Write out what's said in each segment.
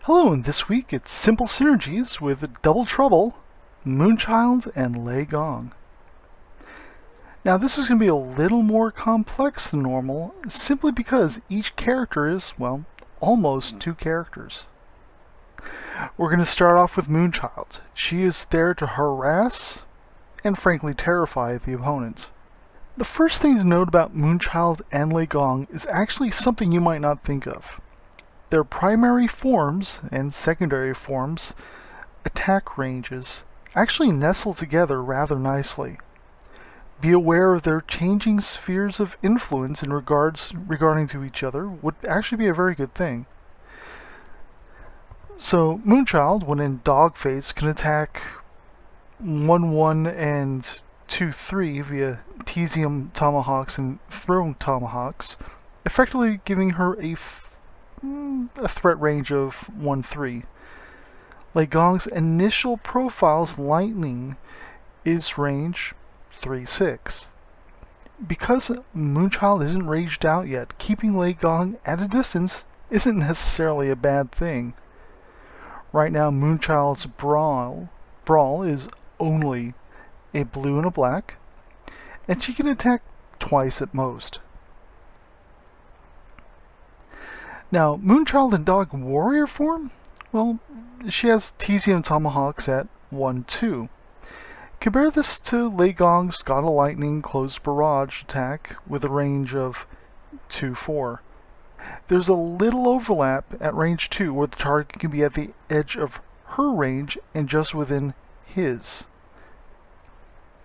Hello, and this week it's Simple Synergies with Double Trouble, Moonchild, and Leigong. Now this is going to be a little more complex than normal, simply because each character is, well, almost two characters. We're going to start off with Moonchild. She is there to harass and frankly terrify the opponent. The first thing to note about Moonchild and Leigong is actually something you might not think of. Their primary forms and secondary forms attack ranges actually nestle together rather nicely. Be aware of their changing spheres of influence in regarding to each other would actually be a very good thing. So Moonchild, when in dog phase, can attack 1-1 and 2-3 via Tesium Tomahawks and Throwing Tomahawks, effectively giving her a threat range of 1-3. Leigong's initial profile's lightning is range 3-6. Because Moonchild isn't raged out yet, keeping Leigong at a distance isn't necessarily a bad thing. Right now, Moonchild's brawl is only a blue and a black, and she can attack twice at most. Now, Moonchild in dog warrior form, well, she has Tesium Tomahawks at 1-2. Compare this to Leigong's God of Lightning closed barrage attack with a range of 2-4. There's a little overlap at range 2 where the target can be at the edge of her range and just within his.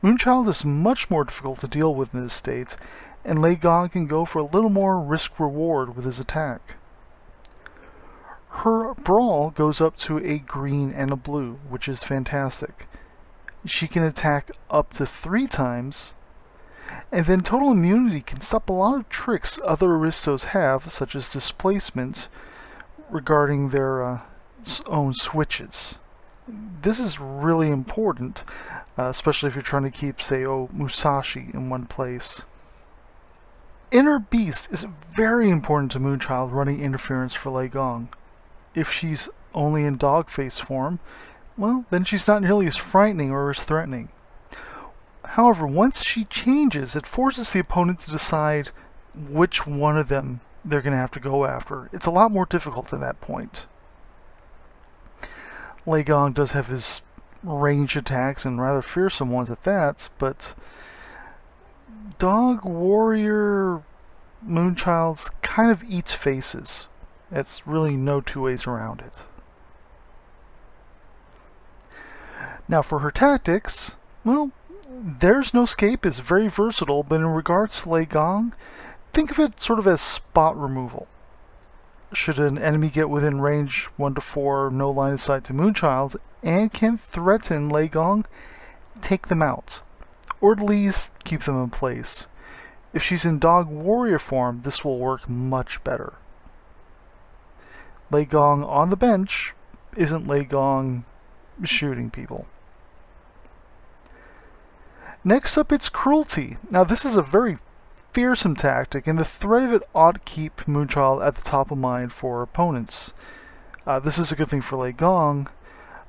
Moonchild is much more difficult to deal with in this state, and Leigong can go for a little more risk-reward with his attack. Her brawl goes up to a green and a blue, which is fantastic. She can attack up to 3 times, and then total immunity can stop a lot of tricks other aristos have, such as displacement, regarding their own switches. This is really important, especially if you're trying to keep, say, Musashi in one place. Inner Beast is very important to Moonchild running interference for Leigong. If she's only in dog face form, well, then she's not nearly as frightening or as threatening. However, once she changes, it forces the opponent to decide which one of them they're going to have to go after. It's a lot more difficult at that point. Leigong does have his range attacks and rather fearsome ones at that, but dog warrior Moonchild's kind of eats faces. It's really no two ways around it. Now for her tactics, well, There's No Escape is very versatile, but in regards to Leigong, think of it sort of as spot removal. Should an enemy get within range 1-4, no line of sight to Moonchild, and can threaten Leigong, take them out, or at least keep them in place. If she's in dog warrior form, this will work much better. Leigong on the bench isn't Leigong shooting people. Next up, it's Cruelty. Now this is a very fearsome tactic, and the threat of it ought to keep Moonchild at the top of mind for opponents. This is a good thing for Leigong.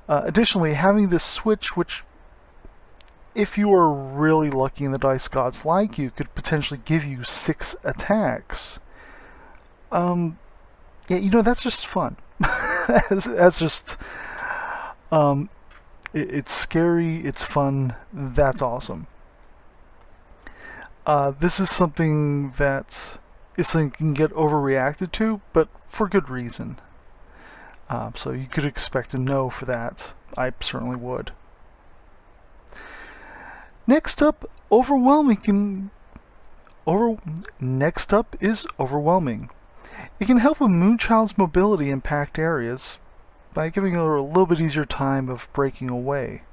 Additionally, having this switch, which if you are really lucky and the dice gods like you, could potentially give you 6 attacks. Yeah, that's just fun. that's just... It's scary, it's fun, that's awesome. This is something that can get overreacted to, but for good reason. So you could expect a no for that. I certainly would. Next up, Next up is Overwhelming. It can help with Moonchild's mobility in packed areas by giving her a little bit easier time of breaking away.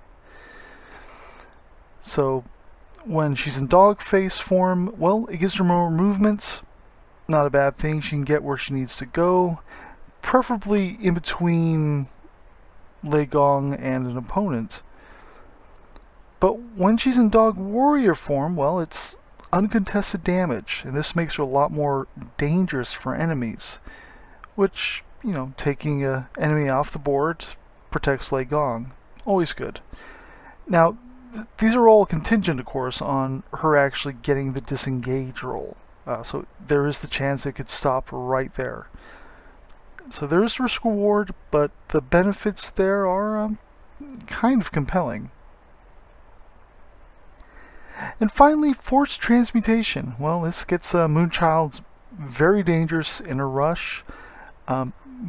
So when she's in dog face form, well, it gives her more movements. Not a bad thing. She can get where she needs to go, preferably in between Leigong and an opponent. But when she's in dog warrior form, well, it's uncontested damage, and this makes her a lot more dangerous for enemies, which taking an enemy off the board protects Leigong. Always good. Now, these are all contingent, of course, on her actually getting the disengage roll. So there is the chance it could stop right there. So there is risk reward, but the benefits there are kind of compelling. And finally, force transmutation. Well, this gets Moonchild very dangerous in a rush.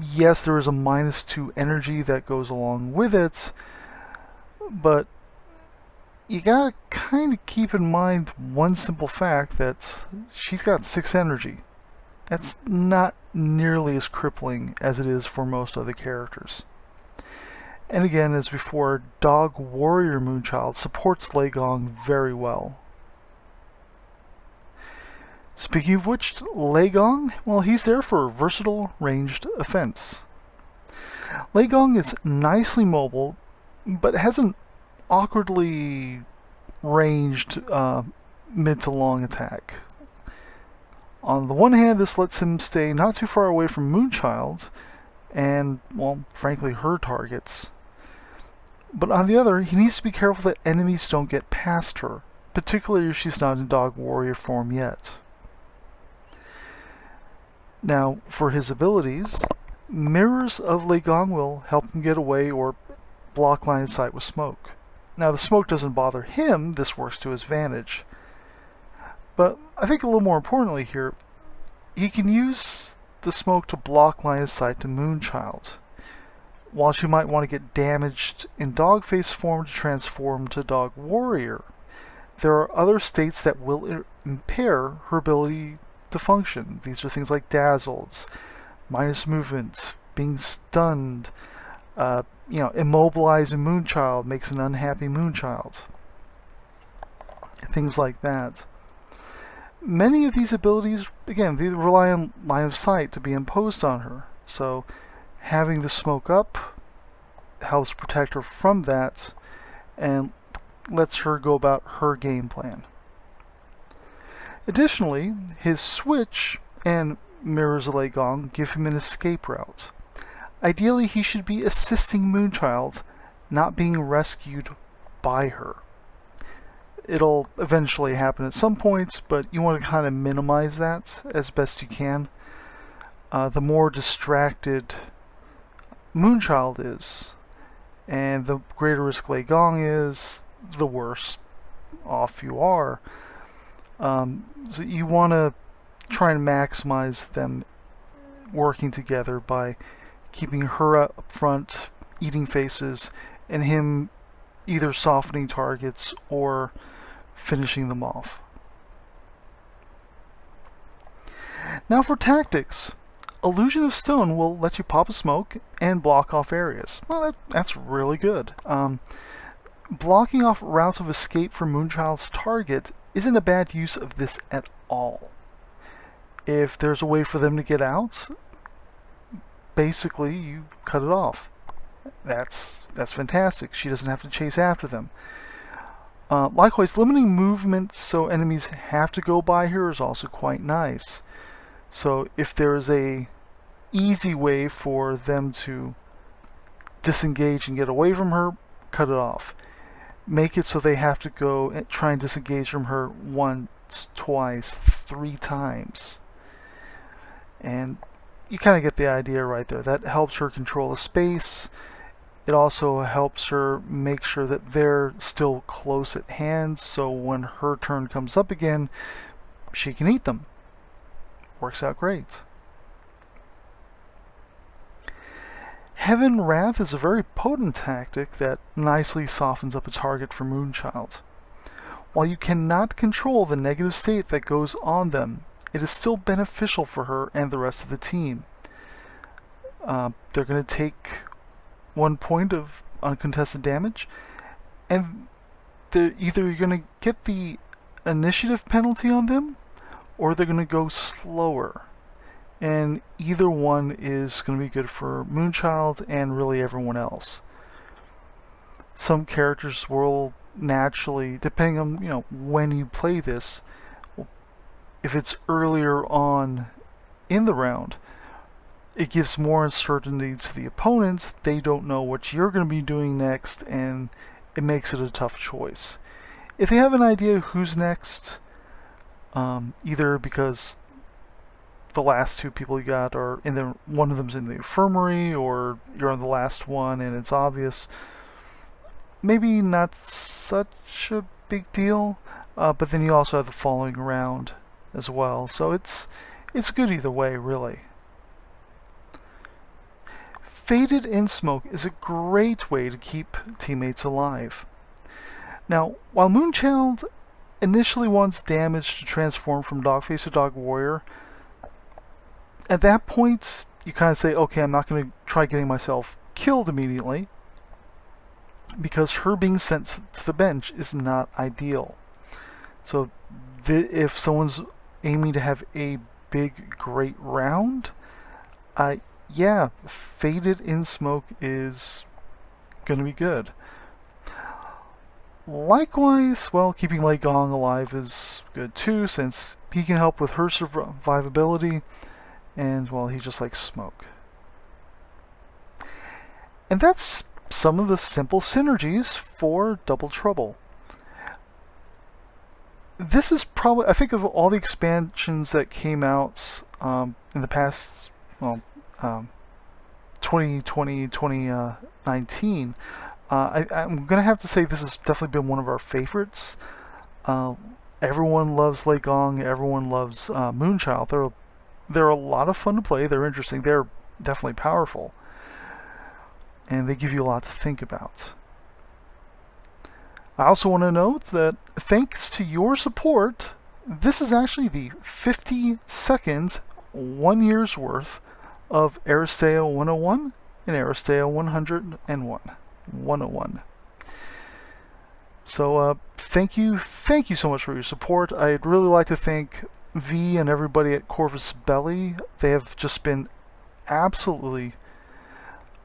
Yes, there is a -2 energy that goes along with it, but you gotta kind of keep in mind one simple fact that she's got 6 energy. That's not nearly as crippling as it is for most other characters. And again, as before, Dog Warrior Moonchild supports Leigong very well. Speaking of which, Leigong, well, he's there for versatile ranged offense. Leigong is nicely mobile, but has an awkwardly ranged mid to long attack. On the one hand, this lets him stay not too far away from Moonchild and, well, frankly, her targets. But on the other, he needs to be careful that enemies don't get past her, particularly if she's not in Dog Warrior form yet. Now, for his abilities, Mirrors of Leigong will help him get away or block line of sight with smoke. Now, the smoke doesn't bother him, this works to his advantage. But I think a little more importantly here, he can use the smoke to block line of sight to Moonchild. While she might want to get damaged in Dogface form to transform to Dog Warrior, there are other states that will impair her ability to function. These are things like dazzled, minus movement, being stunned, immobilizing Moonchild makes an unhappy Moonchild. Things like that. Many of these abilities, again, they rely on line of sight to be imposed on her. So having the smoke up helps protect her from that and lets her go about her game plan. Additionally, his switch and Mirrors of Leigong give him an escape route. Ideally, he should be assisting Moonchild, not being rescued by her. It'll eventually happen at some points, but you want to kind of minimize that as best you can. The more distracted Moonchild is, and the greater risk Leigong is, the worse off you are. So you want to try and maximize them working together by keeping her up front, eating faces, and him either softening targets or finishing them off. Now for tactics. Illusion of Stone will let you pop a smoke and block off areas. Well, that's really good. Blocking off routes of escape for Moonchild's target isn't a bad use of this at all. If there's a way for them to get out, basically you cut it off. That's fantastic. She doesn't have to chase after them. Likewise, limiting movement so enemies have to go by her is also quite nice. So if there is a easy way for them to disengage and get away from her, cut it off. Make it so they have to go and try and disengage from her once, twice, 3 times. And you kind of get the idea right there. That helps her control the space. It also helps her make sure that they're still close at hand, so when her turn comes up again, she can eat them. Works out great. Heaven Wrath is a very potent tactic that nicely softens up a target for Moonchild. While you cannot control the negative state that goes on them, it is still beneficial for her and the rest of the team. They're going to take 1 point of uncontested damage, and either you're going to get the initiative penalty on them, or they're going to go slower. And either one is going to be good for Moonchild and really everyone else. Some characters will naturally, depending on when you play this, if it's earlier on in the round, it gives more uncertainty to the opponents. They don't know what you're going to be doing next, and it makes it a tough choice. If they have an idea who's next, either because the last two people you got are in the one of them's in the infirmary, or you're on the last one and it's obvious, maybe not such a big deal. But then you also have the following round as well, so it's good either way, really. Faded in smoke is a great way to keep teammates alive. Now, while Moonchild initially wants damage to transform from Dogface to Dog Warrior, at that point you kind of say, okay, I'm not going to try getting myself killed immediately, because her being sent to the bench is not ideal. So if someone's aiming to have a big, great round, yeah, Faded in Smoke is going to be good. Likewise, well, keeping Leigong alive is good too, since he can help with her survivability, and, well, he just likes smoke. And that's some of the simple synergies for Double Trouble. This is probably, I think, of all the expansions that came out in the past, well, 2020, 2019, I'm going to have to say this has definitely been one of our favorites. Everyone loves Leigong, everyone loves Moonchild. They're a lot of fun to play, they're interesting, they're definitely powerful, and they give you a lot to think about. I also want to note that thanks to your support, this is actually the 52nd 1 year's worth of Aristeia 101 and Aristeia 101. So thank you so much for your support. I'd really like to thank V and everybody at Corvus Belli. They have just been absolutely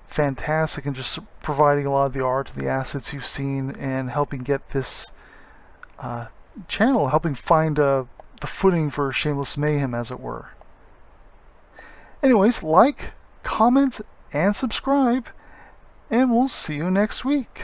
fantastic in just providing a lot of the art and the assets you've seen, and helping get this channel, helping find the footing for Shameless Mayhem, as it were. Anyways, like, comment, and subscribe, and we'll see you next week.